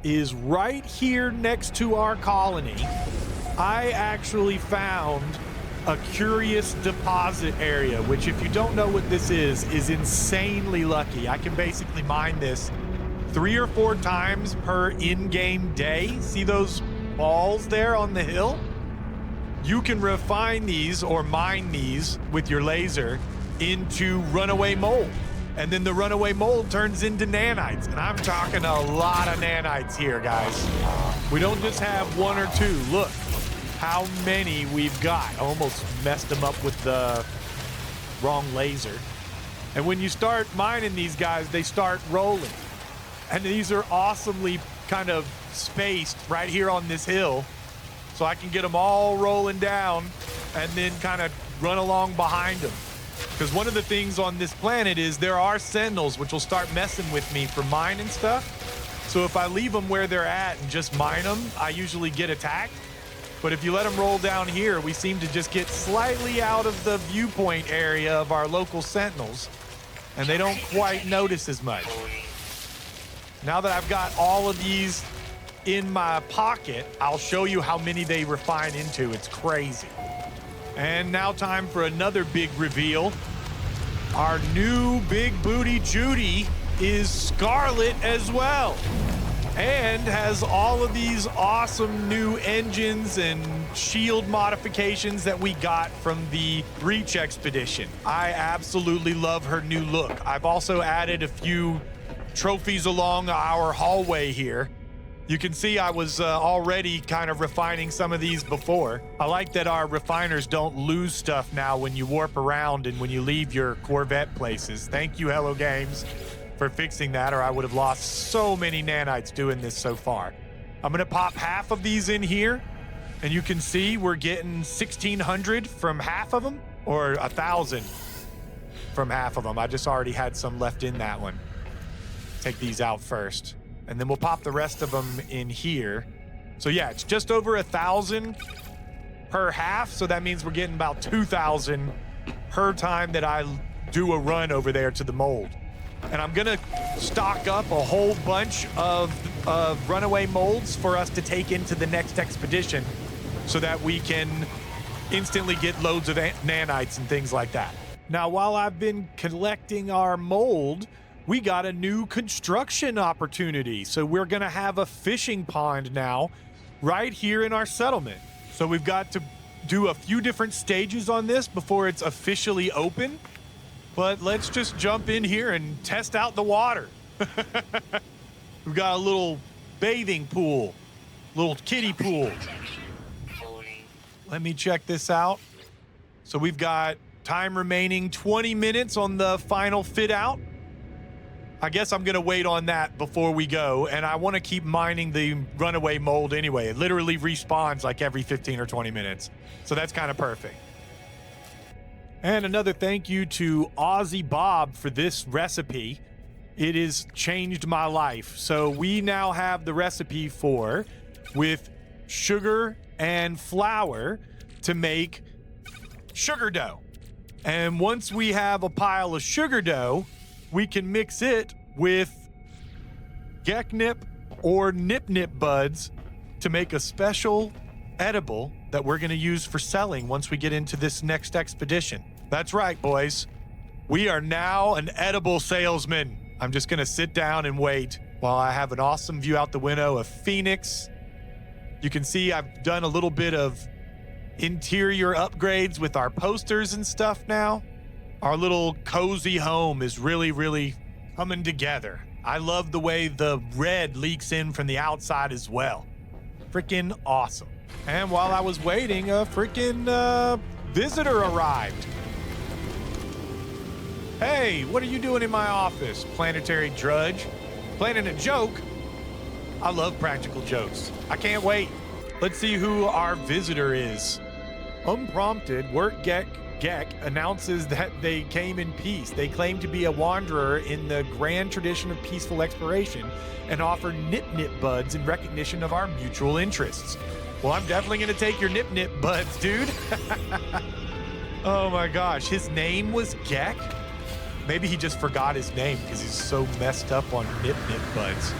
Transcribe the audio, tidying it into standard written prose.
Is right here next to our colony. I actually found a curious deposit area, which if you don't know what this is insanely lucky. I can basically mine this 3 or 4 times per in-game day. See those balls there on the hill? You can refine these or mine these with your laser into runaway mold. And then the runaway mold turns into nanites. And I'm talking a lot of nanites here, guys. We don't just have 1 or 2. Look how many we've got. I almost messed them up with the wrong laser. And when you start mining these guys, they start rolling. And these are awesomely kind of spaced right here on this hill. So I can get them all rolling down and then kind of run along behind them. Because one of the things on this planet is there are sentinels which will start messing with me for mining stuff. So if I leave them where they're at and just mine them, I usually get attacked. But if you let them roll down here, we seem to just get slightly out of the viewpoint area of our local sentinels, and they don't quite notice as much. Now that I've got all of these in my pocket, I'll show you how many they refine into. It's crazy. And now time for another big reveal. Our new big booty Judy is Scarlet as well, and has all of these awesome new engines and shield modifications that we got from the Breach Expedition. I absolutely love her new look. I've also added a few trophies along our hallway here. You can see I was already kind of refining some of these before. I like that our refiners don't lose stuff now when you warp around and when you leave your Corvette places. Thank you, Hello Games, for fixing that, or I would have lost so many nanites doing this so far. I'm gonna pop half of these in here, and you can see we're getting 1,600 from half of them, or 1,000 from half of them. I just already had some left in that one. Take these out first. And then we'll pop the rest of them in here. So yeah, it's just over 1,000 per half. So that means we're getting about 2,000 per time that I do a run over there to the mold. And I'm gonna stock up a whole bunch of runaway molds for us to take into the next expedition so that we can instantly get loads of nanites and things like that. Now, while I've been collecting our mold, we got a new construction opportunity. So we're gonna have a fishing pond now right here in our settlement. So we've got to do a few different stages on this before it's officially open. But let's just jump in here and test out the water. We've got a little bathing pool, little kiddie pool. Let me check this out. So we've got time remaining 20 minutes on the final fit out. I guess I'm gonna wait on that before we go, and I wanna keep mining the runaway mold anyway. It literally respawns like every 15 or 20 minutes. So that's kind of perfect. And another thank you to Aussie Bob for this recipe. It has changed my life. So we now have the recipe for, with sugar and flour, to make sugar dough. And once we have a pile of sugar dough, we can mix it with geknip or nip buds to make a special edible that we're going to use for selling once we get into this next expedition. That's right, boys. We are now an edible salesman. I'm just going to sit down and wait while I have an awesome view out the window of Phoenix. You can see I've done a little bit of interior upgrades with our posters and stuff now. Our little cozy home is really coming together. I love the way the red leaks in from the outside as well. Freaking awesome. And while I was waiting, a freaking visitor arrived. Hey, what are you doing in my office, planetary drudge? Planning a joke? I love practical jokes. I can't wait. Let's see who our visitor is. Unprompted, Work Gek announces that they came in peace. They claim to be a wanderer in the grand tradition of peaceful exploration and offer nip buds in recognition of our mutual interests. Well, I'm definitely going to take your nip buds, dude. Oh my gosh, his name was Gek? Maybe he just forgot his name because he's so messed up on nip buds.